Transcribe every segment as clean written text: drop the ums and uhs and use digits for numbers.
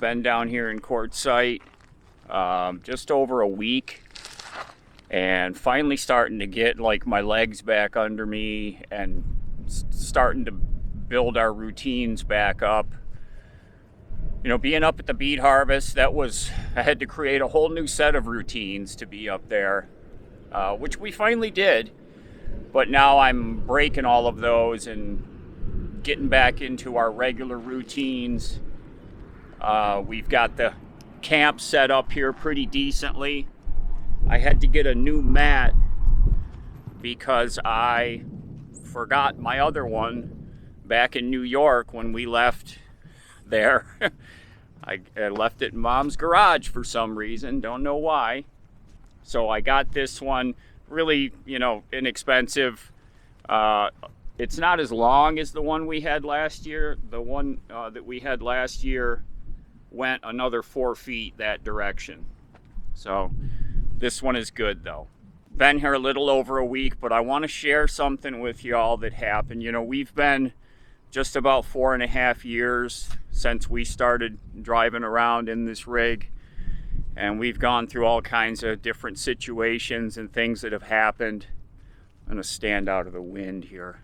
been down here in Quartzsite just over a week, and finally starting to get like my legs back under me and starting to build our routines back up. You know, being up at the beet harvest, I had to create a whole new set of routines to be up there, which we finally did. But now I'm breaking all of those and getting back into our regular routines. We've got the camp set up here pretty decently. I had to get a new mat because I forgot my other one back in New York when we left there. I left it in Mom's garage for some reason, don't know why. So I got this one, really, inexpensive. It's not as long as the one we had last year. The one that we had last year went another 4 feet that direction. So this one is good though. Been here a little over a week, but I want to share something with y'all that happened. We've been just about 4.5 years since we started driving around in this rig, and we've gone through all kinds of different situations and things that have happened. I'm gonna stand out of the wind here.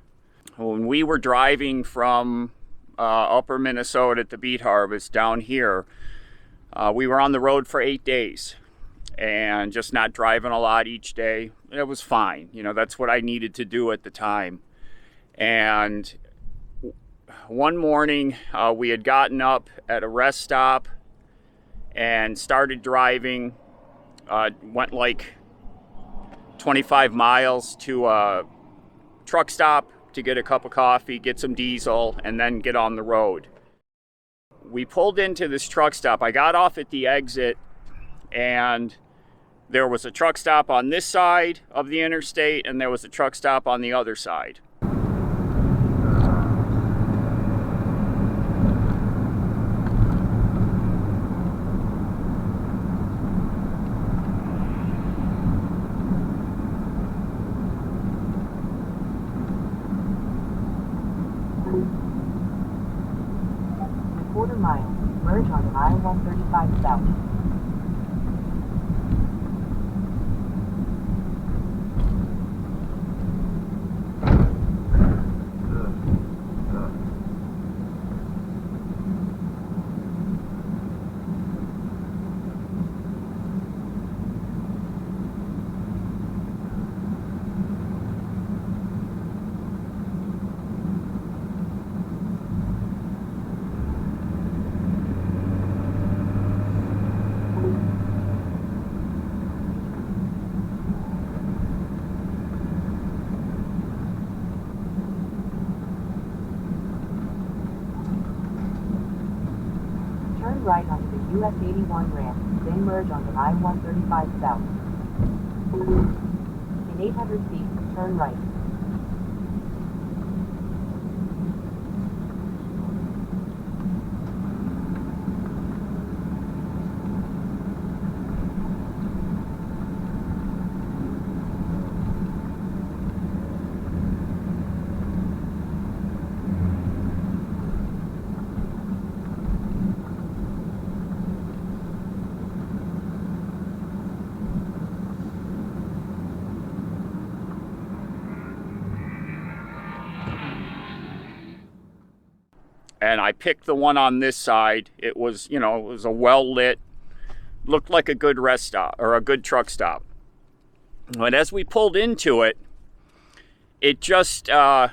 When we were driving from upper Minnesota at the beet harvest down here, we were on the road for 8 days and just not driving a lot each day. It was fine. That's what I needed to do at the time. And one morning we had gotten up at a rest stop and started driving. Went like 25 miles to a truck stop to get a cup of coffee, get some diesel, and then get on the road. We pulled into this truck stop. I got off at the exit, and there was a truck stop on this side of the interstate, and there was a truck stop on the other side. Quarter mile, merge on I-135 South. Turn right onto the US 81 ramp, then merge onto I-135 South. In 800 feet, turn right. And I picked the one on this side. It was, it was a well-lit, looked like a good rest stop or a good truck stop. But as we pulled into it, it just, I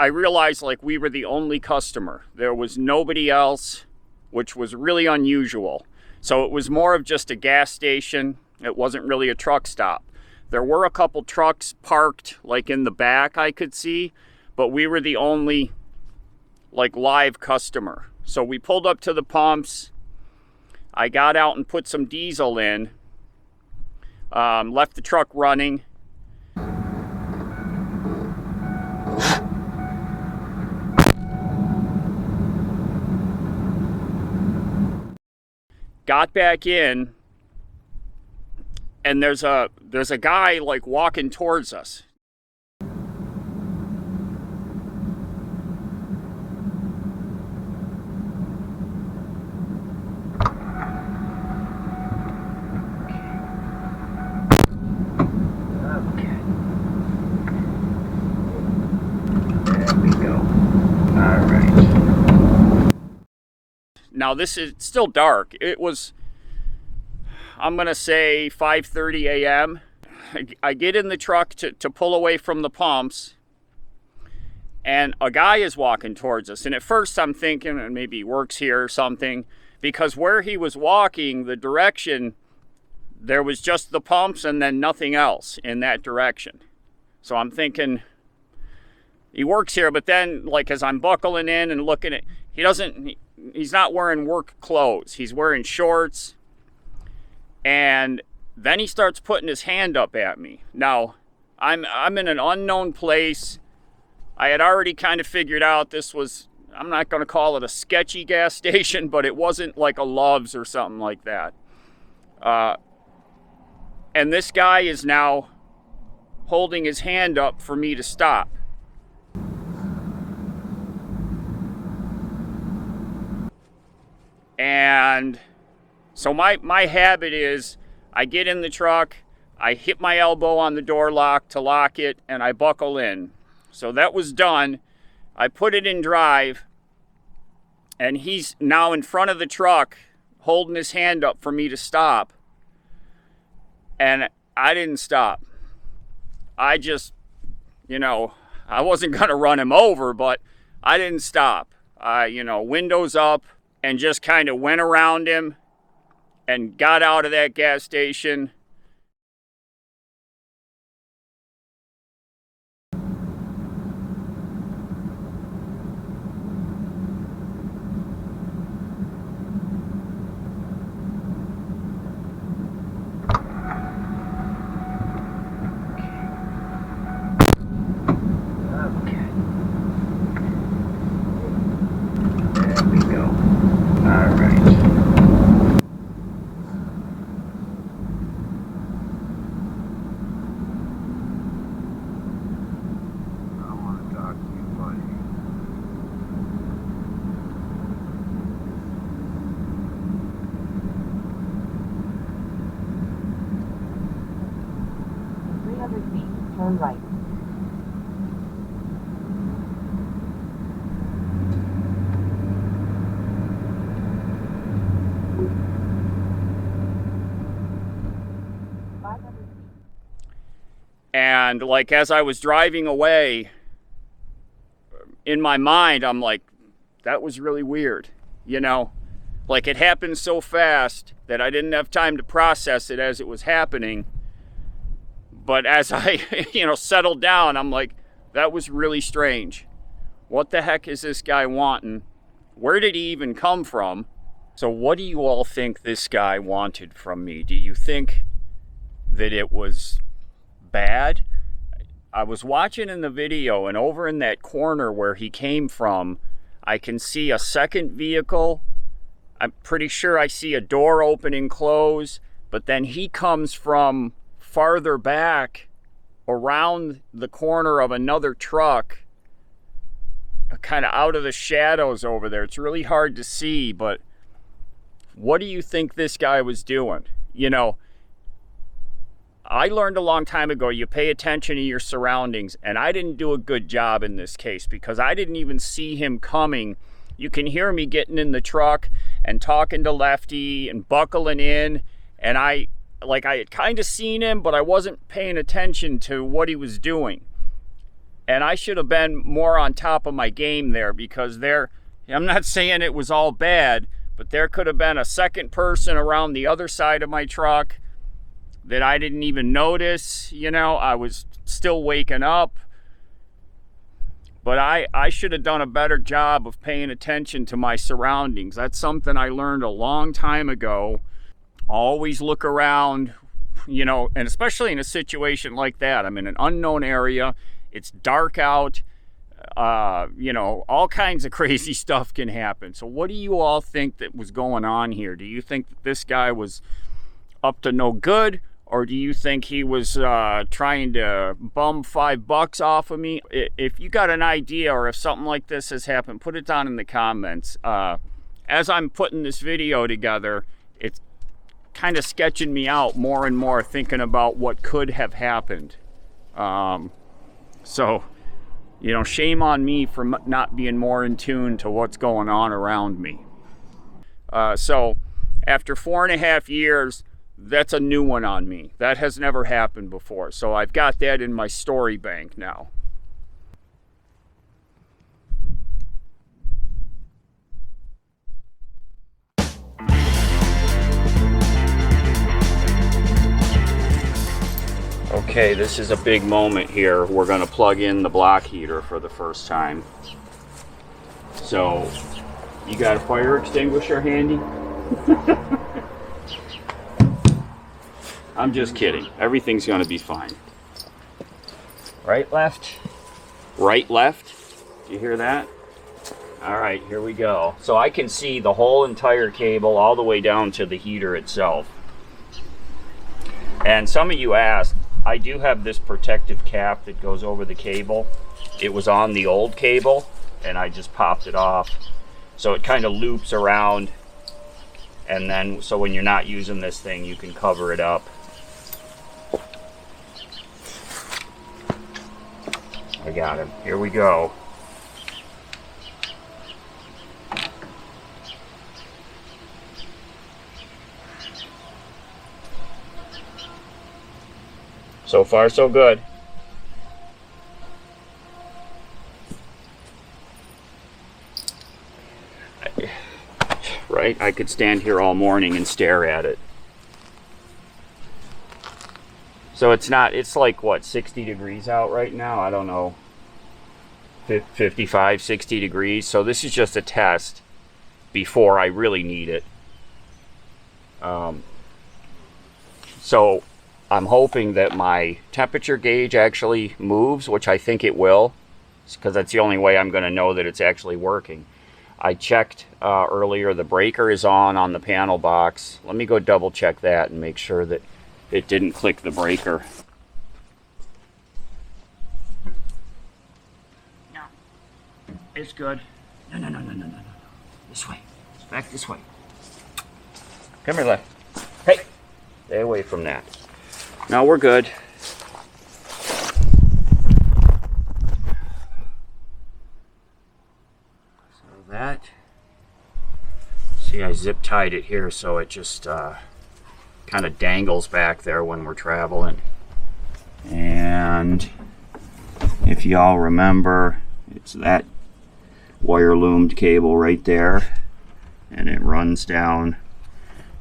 realized like we were the only customer. There was nobody else, which was really unusual. So it was more of just a gas station. It wasn't really a truck stop. There were a couple trucks parked like in the back I could see, but we were the only like live customer. So we pulled up to the pumps. I got out and put some diesel in, left the truck running. Got back in, and there's a guy like walking towards us. Now this is still dark. It was, I'm gonna say 5:30 a.m. I get in the truck to pull away from the pumps, and a guy is walking towards us. And at first I'm thinking maybe he works here or something, because where he was walking, the direction, there was just the pumps and then nothing else in that direction. So I'm thinking he works here, but then like as I'm buckling in and looking at, he's not wearing work clothes. He's wearing shorts. And then he starts putting his hand up at me. Now, I'm in an unknown place. I had already kind of figured out this was, I'm not going to call it a sketchy gas station, but it wasn't like a Love's or something like that. And this guy is now holding his hand up for me to stop. And so my habit is I get in the truck, I hit my elbow on the door lock to lock it, and I buckle in. So that was done. I put it in drive, and he's now in front of the truck holding his hand up for me to stop. And I didn't stop. I just, I wasn't going to run him over, but I didn't stop. Windows up, and just kind of went around him and got out of that gas station. Turn right. And like as I was driving away, in my mind, I'm like, that was really weird, Like it happened so fast that I didn't have time to process it as it was happening. But as I, settled down, I'm like, that was really strange. What the heck is this guy wanting? Where did he even come from? So what do you all think this guy wanted from me? Do you think that it was bad? I was watching in the video, and over in that corner where he came from, I can see a second vehicle. I'm pretty sure I see a door open and close, but then he comes from farther back around the corner of another truck, kind of out of the shadows over there. It's really hard to see, but what do you think this guy was doing? I learned a long time ago, you pay attention to your surroundings, and I didn't do a good job in this case because I didn't even see him coming. You can hear me getting in the truck and talking to Lefty and buckling in, and I had kind of seen him, but I wasn't paying attention to what he was doing. And I should have been more on top of my game there, because I'm not saying it was all bad, but there could have been a second person around the other side of my truck that I didn't even notice. I was still waking up. But I should have done a better job of paying attention to my surroundings. That's something I learned a long time ago. Always look around, and especially in a situation like that. I'm in an unknown area. It's dark out. All kinds of crazy stuff can happen. So what do you all think that was going on here? Do you think that this guy was up to no good? Or do you think he was trying to bum $5 off of me? If you got an idea, or if something like this has happened, put it down in the comments. As I'm putting this video together, it's kind of sketching me out more and more, thinking about what could have happened. So, shame on me for not being more in tune to what's going on around me. So after 4.5 years, that's a new one on me. That has never happened before. So I've got that in my story bank now. Okay, this is a big moment here. We're going to plug in the block heater for the first time. So, you got a fire extinguisher handy? I'm just kidding. Everything's going to be fine. Right, left? Right, left? Do you hear that? All right, here we go. So I can see the whole entire cable all the way down to the heater itself. And some of you asked, I do have this protective cap that goes over the cable. It was on the old cable and I just popped it off. So it kind of loops around, and then so when you're not using this thing, you can cover it up. I got him. Here we go. So far, so good. Right? I could stand here all morning and stare at it. So it's not, it's like what, 60 degrees out right now? I don't know. 55, 60 degrees. So this is just a test before I really need it. So I'm hoping that my temperature gauge actually moves, which I think it will, because that's the only way I'm going to know that it's actually working. I checked earlier, the breaker is on the panel box. Let me go double check that and make sure that it didn't click the breaker. No, it's good. No. This way. Back this way. Come here, left. Hey, stay away from that. No, we're good. So that, see, I zip tied it here so it just kind of dangles back there when we're traveling. And if y'all remember, it's that wire loomed cable right there, and it runs down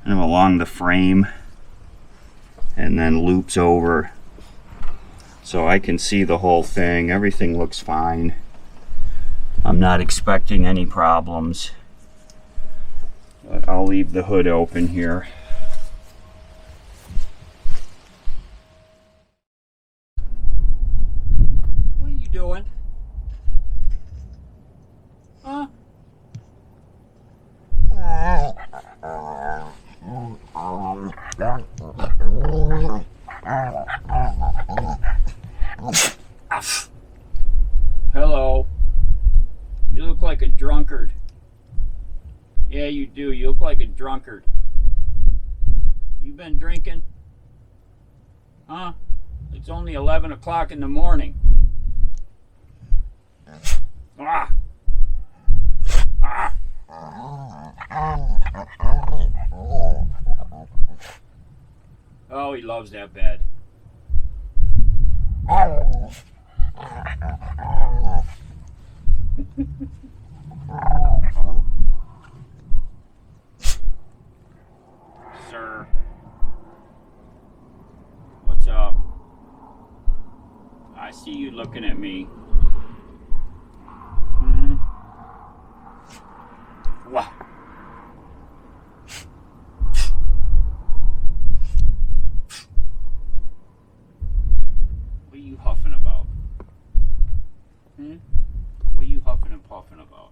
kind of along the frame and then loops over, so I can see the whole thing. Everything looks fine. I'm not expecting any problems, but I'll leave the hood open here. What are you doing? Huh? Hello. You look like a drunkard. Yeah, you do. You look like a drunkard. You been drinking? Huh? It's only 11 o'clock in the morning. Ah! Ah! Oh, he loves that bed. Sir, what's up? I see you looking at me. What? What are you huffing about? What are you huffing and puffing about?